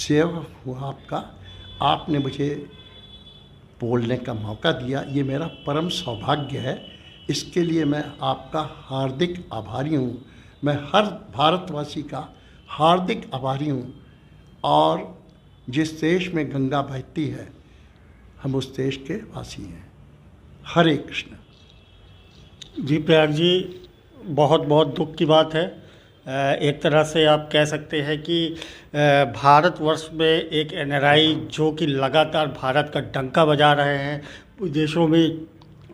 सेवा हुआ आपका। आपने मुझे बोलने का मौका दिया, ये मेरा परम सौभाग्य है। इसके लिए मैं आपका हार्दिक आभारी हूँ। मैं हर भारतवासी का हार्दिक आभारी हूँ। और जिस देश में गंगा बहती है, हम उस देश के वासी हैं। हरे कृष्ण। जी प्रयाग जी, बहुत बहुत दुख की बात है। एक तरह से आप कह सकते हैं कि भारतवर्ष में एक एनआरआई जो कि लगातार भारत का डंका बजा रहे हैं, विदेशों में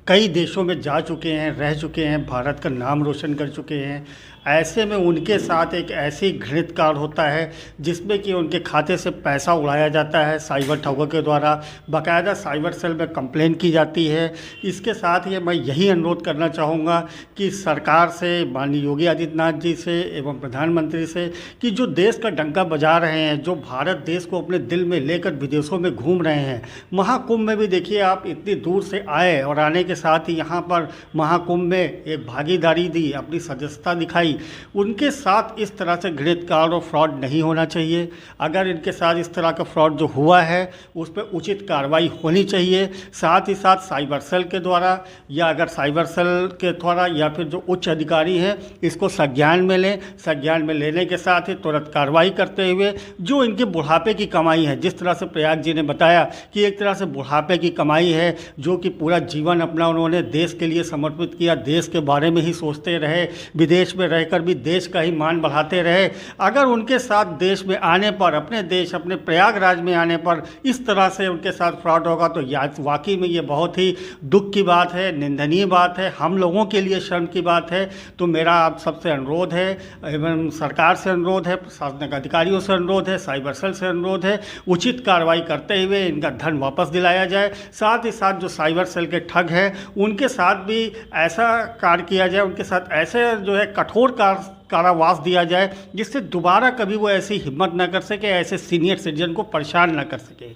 कई देशों में जा चुके हैं, रह चुके हैं, भारत का नाम रोशन कर चुके हैं, ऐसे में उनके साथ एक ऐसी घृणित कार्य होता है जिसमें कि उनके खाते से पैसा उड़ाया जाता है साइबर ठगों के द्वारा। बाकायदा साइबर सेल में कंप्लेन की जाती है। इसके साथ ही मैं यही अनुरोध करना चाहूँगा कि सरकार से, माननीय योगी आदित्यनाथ जी से एवं प्रधानमंत्री से, कि जो देश का डंका बजा रहे हैं, जो भारत देश को अपने दिल में लेकर विदेशों में घूम रहे हैं, महाकुंभ में भी देखिए आप इतनी दूर से आए और आने के साथ ही यहाँ पर महाकुंभ में एक भागीदारी दी, अपनी सदस्यता दिखाई। उनके साथ इस तरह से घृणित कार्य और फ्रॉड नहीं होना चाहिए। अगर इनके साथ इस तरह का फ्रॉड जो हुआ है उस पर उचित कार्रवाई होनी चाहिए। साथ ही साथ साइबर सेल के द्वारा, या अगर साइबर सेल के द्वारा या फिर जो उच्च अधिकारी हैं, इसको संज्ञान में लें। संज्ञान में लेने के साथ ही तुरंत कार्रवाई करते हुए जो इनके बुढ़ापे की कमाई है, जिस तरह से प्रयाग जी ने बताया कि एक तरह से बुढ़ापे की कमाई है, जो कि पूरा जीवन अपना उन्होंने देश के लिए समर्पित किया, देश के बारे में ही सोचते रहे, विदेश में रहकर भी देश का ही मान बढ़ाते रहे। अगर उनके साथ देश में आने पर, अपने देश, अपने प्रयागराज में आने पर इस तरह से उनके साथ फ्रॉड होगा तो वाकई में ये बहुत ही दुख की बात है, निंदनीय बात है, हम लोगों के लिए शर्म की बात है। तो मेरा आप सबसे अनुरोध है, एवं सरकार से अनुरोध है, प्रशासनिक अधिकारियों से अनुरोध है, साइबर सेल से अनुरोध है, उचित कार्रवाई करते हुए इनका धन वापस दिलाया जाए। साथ ही साथ जो साइबर सेल के ठग हैं उनके साथ भी ऐसा कार्य किया जाए, उनके साथ ऐसे जो है कठोर कारावास दिया जाए जिससे दोबारा कभी वो ऐसी हिम्मत ना कर सके, ऐसे सीनियर सिटीजन को परेशान ना कर सके।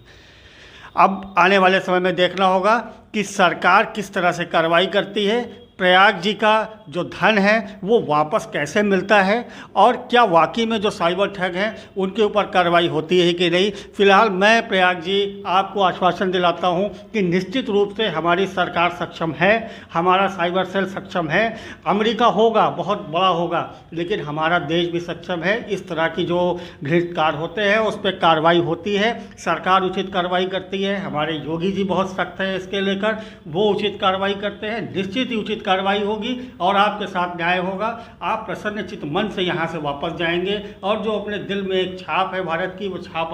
अब आने वाले समय में देखना होगा कि सरकार किस तरह से कार्रवाई करती है, प्रयाग जी का जो धन है वो वापस कैसे मिलता है, और क्या वाकई में जो साइबर ठग हैं उनके ऊपर कार्रवाई होती है कि नहीं। फिलहाल मैं प्रयाग जी आपको आश्वासन दिलाता हूं कि निश्चित रूप से हमारी सरकार सक्षम है, हमारा साइबर सेल सक्षम है। अमेरिका होगा, बहुत बड़ा होगा, लेकिन हमारा देश भी सक्षम है। इस तरह की जो घृणित कार्य होते हैं उस पर कार्रवाई होती है, सरकार उचित कार्रवाई करती है। हमारे योगी जी बहुत सख्त हैं इसके लेकर, वो उचित कार्रवाई करते हैं। निश्चित ही उचित कार्रवाई होगी और आपके साथ न्याय होगा। आप प्रसन्नचित्त मन से यहाँ से वापस जाएंगे और जो अपने दिल में एक छाप है भारत की, वो छाप